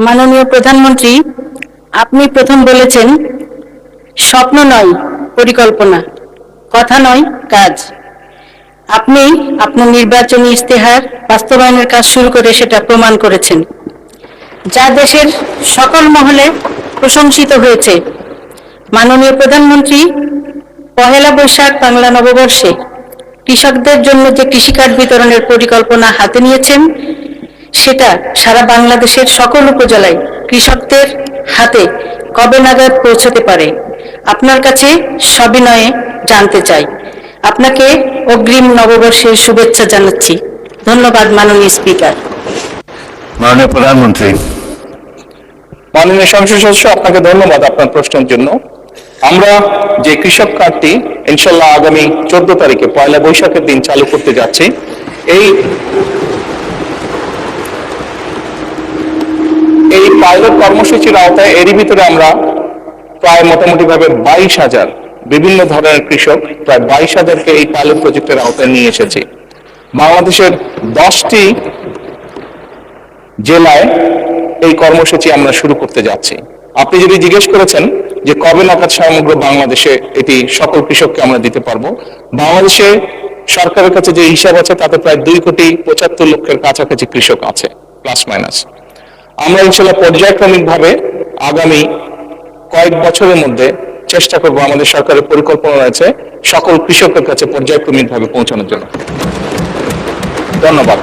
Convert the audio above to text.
মাননীয় প্রধানমন্ত্রী, আপনি প্রথম বলেছেন স্বপ্ন নয় পরিকল্পনা, কথা নয় কাজ। আপনি আপনার নির্বাচনী ইস্তেহার বাস্তবায়নের কাজ শুরু করে সেটা প্রমাণ করেছেন, যা দেশের সকল মহলে প্রশংসিত হয়েছে। মাননীয় প্রধানমন্ত্রী, পহেলা বৈশাখ বাংলা নববর্ষে কৃষকদের জন্য যে কৃষিকার্ড বিতরণের পরিকল্পনা হাতে নিয়েছেন, সেটা সারা বাংলাদেশের সকল উপজেলায় কৃষকদের হাতে কবে নাগাদ পৌঁছতে পারে, আপনার কাছে সবিনয়ে জানতে চাই। আপনাকে অগ্রিম নববর্ষের শুভেচ্ছা জানাচ্ছি। ধন্যবাদ মাননীয় স্পিকার। মাননীয় প্রধানমন্ত্রী। মাননীয় সংসদ সদস্য, আপনাকে ধন্যবাদ আপনার প্রশ্নের জন্য। আমরা যে কৃষক কার্ডটি ইনশাল্লাহ আগামী 14 তারিখে পয়লা বৈশাখের দিন চালু করতে যাচ্ছি, এই পাইলট কর্মসূচির আওতায় এরই ভিতরে আমরা প্রায় মোটামুটি ভাবে 22,000 বিভিন্ন ধরনের কৃষক, প্রায় 22,000কে এই পাইলট প্রজেক্টের আওতায় নিয়ে এসেছি। বাংলাদেশের 10টি জেলায় এই কর্মসূচি আমরা শুরু করতে যাচ্ছি। আপনি যদি জিজ্ঞেস করেছেন যে কবে নাগাদ সমগ্র বাংলাদেশে এটি সকল কৃষককে আমরা দিতে পারবো, বাংলাদেশে সরকারের কাছে যে হিসাব আছে তাতে প্রায় 2,75,00,000 কাছাকাছি কৃষক আছে, প্লাস মাইনাস। আমরা ইনশাল্লাহ পর্যায়ক্রমিক ভাবে আগামী কয়েক বছরের মধ্যে চেষ্টা করবো, আমাদের সরকারের পরিকল্পনা রয়েছে সকল কৃষকের কাছে পর্যায়ক্রমিক ভাবে পৌঁছানোর জন্য। ধন্যবাদ।